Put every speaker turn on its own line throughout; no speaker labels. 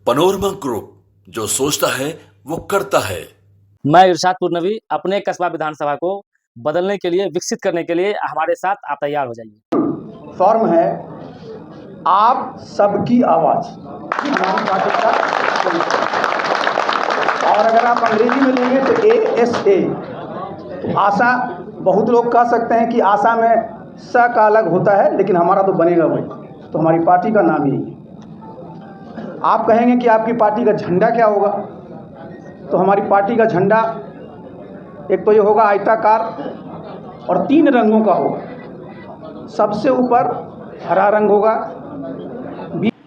Panorama group, जो सोचता है वो करता है।
मैं इरशाद पुरनवी अपने कस्बा विधानसभा को बदलने के लिए, विकसित करने के लिए हमारे साथ आप तैयार हो जाइए।
फॉर्म है आप सबकी आवाज़, हमारी पार्टी का और अगर आप अंग्रेजी में लेंगे तो ASA। तो आशा, बहुत लोग कह सकते हैं कि आशा में स का अलग होता है, लेकिन हमारा तो बनेगा वही, तो हमारी पार्टी का नाम यही है। आप कहेंगे कि आपकी पार्टी का झंडा क्या होगा, तो हमारी पार्टी का झंडा एक तो ये होगा आयताकार और 3 रंगों का होगा। सबसे ऊपर हरा रंग होगा।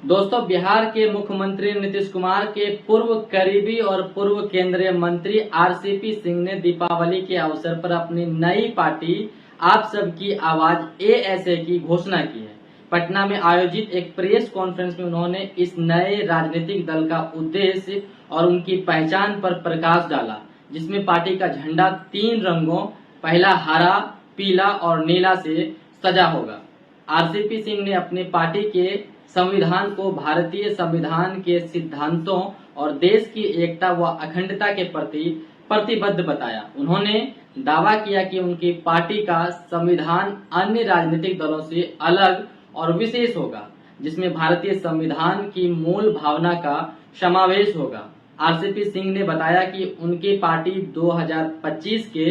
दोस्तों, बिहार के मुख्यमंत्री नीतीश कुमार के पूर्व करीबी और पूर्व केंद्रीय मंत्री RCP सिंह ने दीपावली के अवसर पर अपनी नई पार्टी आप सबकी आवाज ASA की घोषणा की है। पटना में आयोजित एक प्रेस कॉन्फ्रेंस में उन्होंने इस नए राजनीतिक दल का उद्देश्य और उनकी पहचान पर प्रकाश डाला, जिसमें पार्टी का झंडा 3 रंगों, पहला हरा, पीला और नीला से सजा होगा। RCP सिंह ने अपनी पार्टी के संविधान को भारतीय संविधान के सिद्धांतों और देश की एकता व अखंडता के प्रति प्रतिबद्ध बताया। उन्होंने दावा किया कि उनकी पार्टी का संविधान अन्य राजनीतिक दलों से अलग और विशेष होगा, जिसमें भारतीय संविधान की मूल भावना का समावेश होगा। RCP सिंह ने बताया कि उनकी पार्टी 2025 के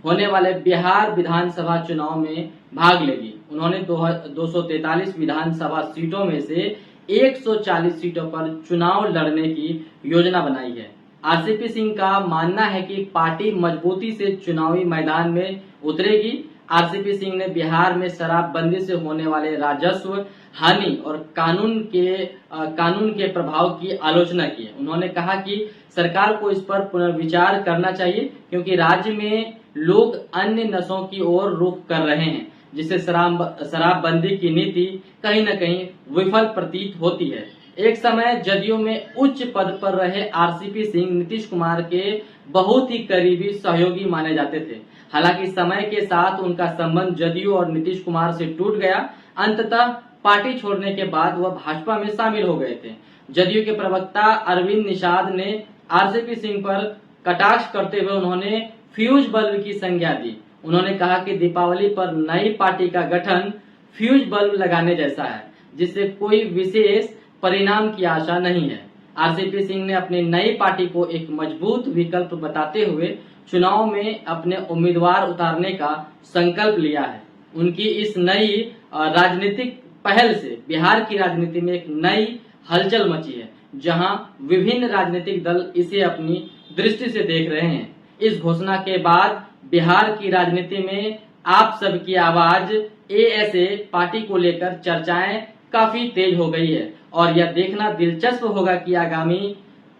होने वाले बिहार विधानसभा चुनाव में भाग लेगी। उन्होंने 243 विधानसभा सीटों में से 140 सीटों पर चुनाव लड़ने की योजना बनाई है। RCP सिंह का मानना है कि पार्टी मजबूती से चुनावी मैदान में उतरेगी। RCP सिंह ने बिहार में शराबबंदी से होने वाले राजस्व हानि और कानून के प्रभाव की आलोचना की है। उन्होंने कहा कि सरकार को इस पर पुनर्विचार करना चाहिए, क्योंकि राज्य में लोग अन्य नशों की ओर रुख कर रहे हैं, जिससे शराबबंदी की नीति कहीं न कहीं विफल प्रतीत होती है। एक समय जदयू में उच्च पद पर रहे RCP सिंह नीतीश कुमार के बहुत ही करीबी सहयोगी माने जाते थे। हालांकि समय के साथ उनका संबंध जदयू और नीतीश कुमार से टूट गया। अंततः पार्टी छोड़ने के बाद वह भाजपा में शामिल हो गए थे। जदयू के प्रवक्ता अरविंद निषाद ने RCP सिंह पर कटाक्ष करते हुए उन्होंने फ्यूज बल्ब की संज्ञा दी। उन्होंने कहा कि दीपावली पर नई पार्टी का गठन फ्यूज बल्ब लगाने जैसा है, जिससे कोई विशेष परिणाम की आशा नहीं है। RCP सिंह ने अपनी नई पार्टी को एक मजबूत विकल्प बताते हुए चुनाव में अपने उम्मीदवार उतारने का संकल्प लिया है। उनकी इस नई राजनीतिक पहल से बिहार की राजनीति में एक नई हलचल मची है, जहां विभिन्न राजनीतिक दल इसे अपनी दृष्टि से देख रहे हैं। इस घोषणा के बाद बिहार की राजनीति में आप सबकी आवाज ASA पार्टी को लेकर चर्चाएं काफी तेज हो गई है और यह देखना दिलचस्प होगा कि आगामी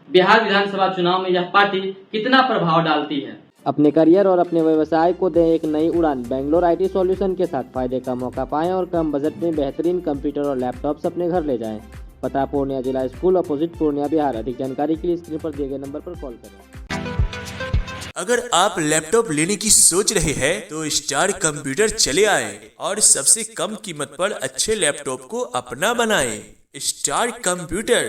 बिहार विधानसभा चुनाव में यह पार्टी कितना प्रभाव डालती है।
अपने करियर और अपने व्यवसाय को दें एक नई उड़ान। बेंगलोर IT सॉल्यूशन के साथ फायदे का मौका पाएं और कम बजट में बेहतरीन कंप्यूटर और लैपटॉप्स अपने घर ले जाएं। पता पूर्णिया जिला स्कूल अपोजिट पूर्णिया बिहार। अधिक जानकारी के लिए स्क्रीन पर दिए गए नंबर पर कॉल करें।
अगर आप लैपटॉप लेने की सोच रहे हैं तो स्टार कंप्यूटर चले आए और सबसे कम कीमत पर अच्छे लैपटॉप को अपना बनाएं। Star computer